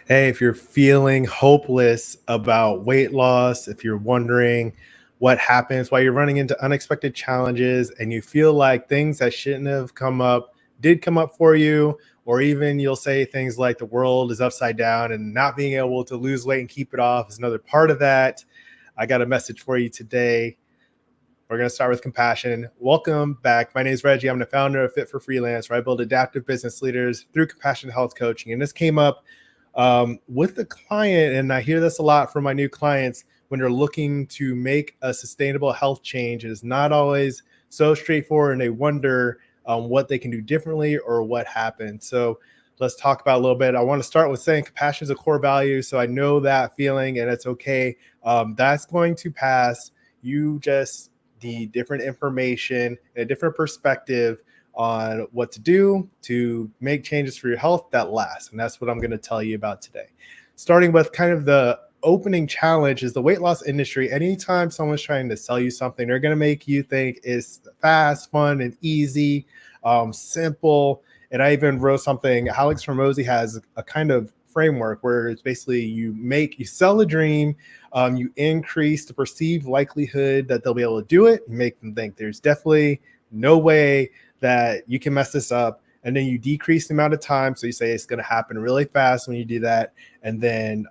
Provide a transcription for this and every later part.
Hey, if you're feeling hopeless about weight loss, if you're wondering what happens while you're running into unexpected challenges and you feel like things that shouldn't have come up did come up for you, or even you'll say things like the world is upside down and not being able to lose weight and keep it off is another part of that. I got a message for you today. We're going to start with compassion. Welcome back. My name is Reggie. I'm the founder of Fit for Freelance, where I build adaptive business leaders through compassionate health coaching. And this came up with the client, and I hear this a lot from my new clients when they're looking to make a sustainable health change. It is not always so straightforward, and they wonder what they can do differently or what happened. So let's talk about a little bit. I want to start with saying compassion is a core value. So I know that feeling, and it's okay. That's going to pass. You just need different information and a different perspective on what to do to make changes for your health that last. And that's what I'm going to tell you about today. Starting with kind of the opening challenge is the weight loss industry. Anytime someone's trying to sell you something, they're going to make you think it's fast, fun, and easy, simple. And I even wrote something. Alex Hormozy has a kind of framework where it's basically you sell a dream, you increase the perceived likelihood that they'll be able to do it, you make them think there's definitely no way that you can mess this up, and then you decrease the amount of time. So you say it's going to happen really fast when you do that, and then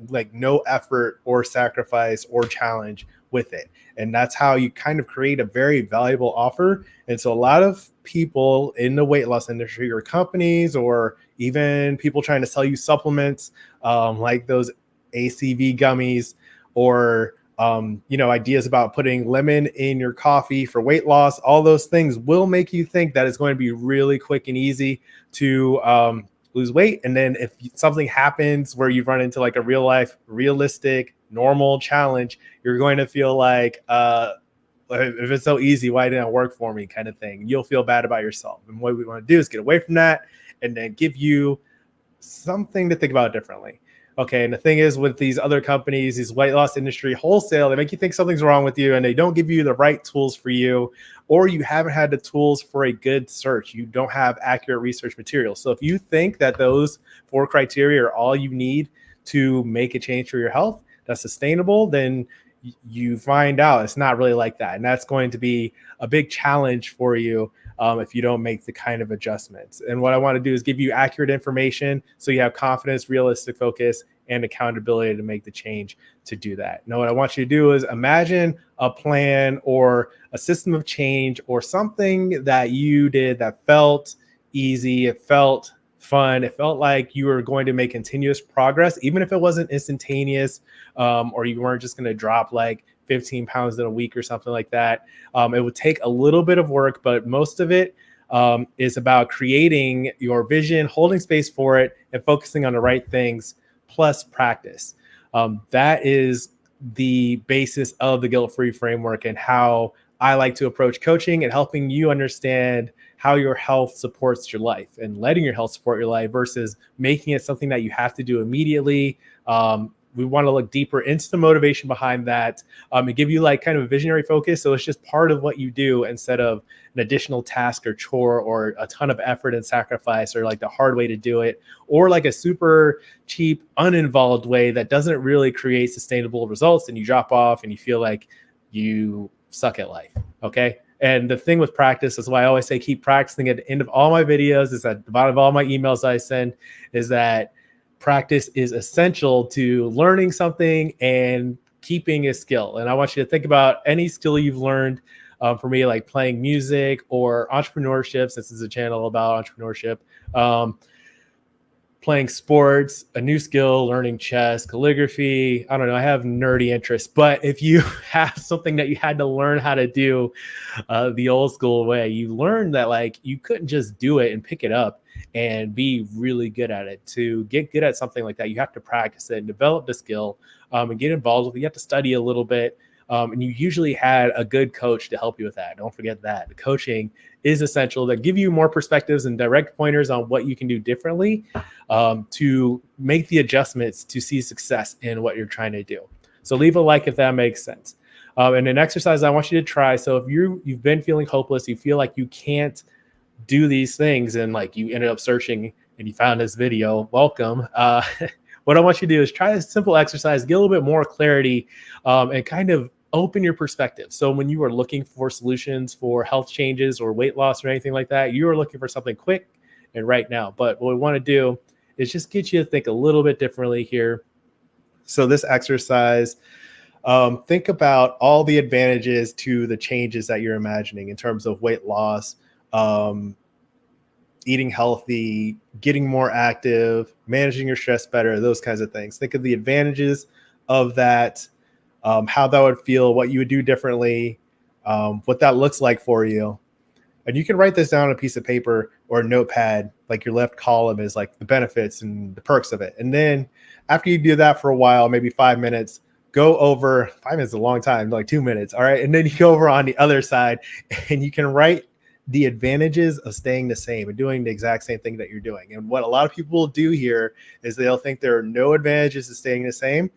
like no effort or sacrifice or challenge with it. And that's how you kind of create a very valuable offer. And so a lot of people in the weight loss industry or companies or even people trying to sell you supplements like those ACV gummies or ideas about putting lemon in your coffee for weight loss, all those things will make you think that it's going to be really quick and easy to lose weight. And then if something happens where you run into like a real life, realistic, normal challenge, you're going to feel like, if it's so easy, why didn't it work for me kind of thing. You'll feel bad about yourself. And what we want to do is get away from that and then give you something to think about differently. Okay, and the thing is with these other companies, these weight loss industry wholesale, they make you think something's wrong with you and they don't give you the right tools for you, or you haven't had the tools for a good search. You don't have accurate research material. So if you think that those 4 criteria are all you need to make a change for your health that's sustainable, then you find out it's not really like that. And that's going to be a big challenge for you if you don't make the kind of adjustments. And what I want to do is give you accurate information so you have confidence, realistic focus, and accountability to make the change to do that. Now, what I want you to do is imagine a plan or a system of change or something that you did that felt easy, it felt fun, it felt like you were going to make continuous progress, even if it wasn't instantaneous, or you weren't just going to drop like 15 pounds in a week or something like that. It would take a little bit of work, but most of it is about creating your vision, holding space for it, and focusing on the right things, plus practice. That is the basis of the guilt-free framework and how I like to approach coaching and helping you understand how your health supports your life and letting your health support your life versus making it something that you have to do immediately. We want to look deeper into the motivation behind that and give you like kind of a visionary focus. So it's just part of what you do instead of an additional task or chore or a ton of effort and sacrifice or like the hard way to do it or like a super cheap, uninvolved way that doesn't really create sustainable results and you drop off and you feel like you suck at life. Okay. And the thing with practice is why I always say keep practicing. At the end of all my videos, is at the bottom of all my emails I send, is that practice is essential to learning something and keeping a skill. And I want you to think about any skill you've learned. For me, like playing music or entrepreneurship, since this is a channel about entrepreneurship, playing sports, a new skill, learning chess, calligraphy. I don't know. I have nerdy interests, but if you have something that you had to learn how to do the old school way, you learned that like you couldn't just do it and pick it up and be really good at it. To get good at something like that, you have to practice it and develop the skill and get involved with it. You have to study a little bit. And you usually had a good coach to help you with that. Don't forget that. The coaching is essential to give you more perspectives and direct pointers on what you can do differently to make the adjustments to see success in what you're trying to do. So leave a like if that makes sense. And an exercise I want you to try. So if you've been feeling hopeless, you feel like you can't do these things and like you ended up searching and you found this video, welcome. what I want you to do is try a simple exercise, get a little bit more clarity, and kind of open your perspective. So when you are looking for solutions for health changes or weight loss or anything like that, you are looking for something quick and right now. But what we want to do is just get you to think a little bit differently here. So this exercise, think about all the advantages to the changes that you're imagining in terms of weight loss, um, eating healthy, getting more active, managing your stress better, those kinds of things. Think of the advantages of that, how that would feel, what you would do differently, what that looks like for you. And you can write this down on a piece of paper or a notepad, like your left column is like the benefits and the perks of it. And then after you do that for a while, maybe 5 minutes, go over 5 minutes is a long time, like 2 minutes. All right. And then you go over on the other side and you can write the advantages of staying the same and doing the exact same thing that you're doing. And what a lot of people will do here is they'll think there are no advantages to staying the same,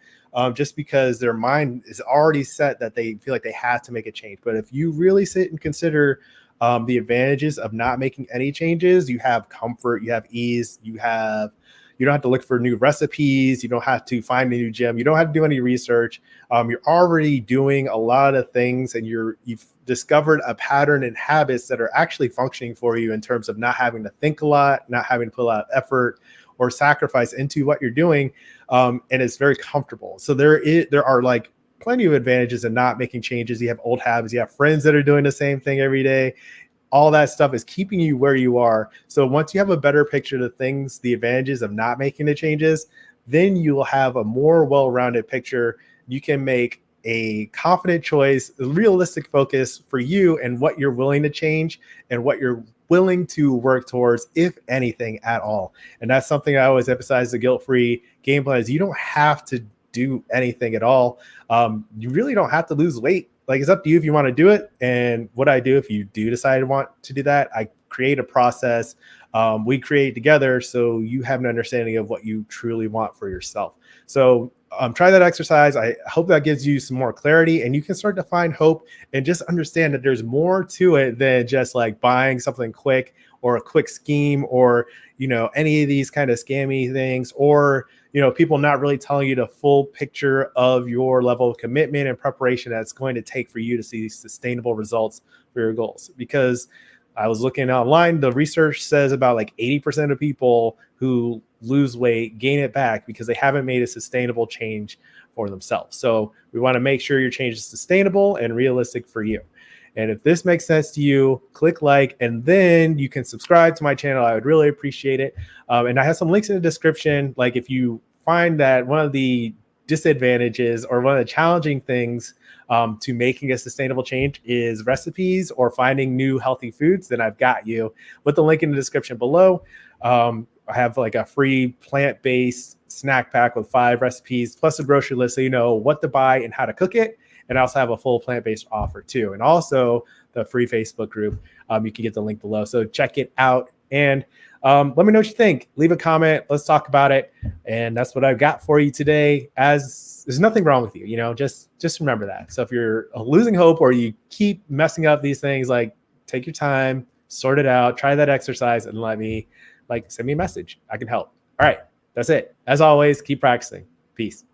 just because their mind is already set that they feel like they have to make a change. But if you really sit and consider the advantages of not making any changes, you have comfort, you have ease, you don't have to look for new recipes, you don't have to find a new gym, you don't have to do any research. You're already doing a lot of things, and you've discovered a pattern and habits that are actually functioning for you in terms of not having to think a lot, not having to put a lot of effort or sacrifice into what you're doing, and it's very comfortable. So there are like plenty of advantages in not making changes. You have old habits, you have friends that are doing the same thing every day. All that stuff is keeping you where you are. So once you have a better picture of the things, the advantages of not making the changes, then you will have a more well-rounded picture. You can make a confident choice, a realistic focus for you and what you're willing to change and what you're willing to work towards, if anything at all. And that's something I always emphasize: the guilt-free game plan is you don't have to do anything at all. You really don't have to lose weight. Like, it's up to you if you want to do it. And what I do, if you do decide to want to do that, I create a process. We create together so you have an understanding of what you truly want for yourself. So try that exercise. I hope that gives you some more clarity, and you can start to find hope and just understand that there's more to it than just like buying something quick or a quick scheme or, any of these kind of scammy things, or, people not really telling you the full picture of your level of commitment and preparation that's going to take for you to see sustainable results for your goals. Because I was looking online, the research says about like 80% of people who lose weight gain it back because they haven't made a sustainable change for themselves. So we want to make sure your change is sustainable and realistic for you. And if this makes sense to you, click like, and then you can subscribe to my channel. I would really appreciate it. And I have some links in the description. Like, if you find that one of the disadvantages or one of the challenging things to making a sustainable change is recipes or finding new healthy foods, then I've got you with the link in the description below. I have like a free plant-based snack pack with 5 recipes plus a grocery list, so you know what to buy and how to cook it. And I also have a full plant-based offer too. And also the free Facebook group. You can get the link below. So check it out. And let me know what you think. Leave a comment. Let's talk about it. And that's what I've got for you today. As there's nothing wrong with you, just remember that. So if you're losing hope or you keep messing up these things, like, take your time, sort it out, try that exercise, and send me a message. I can help. All right. That's it. As always, keep practicing. Peace.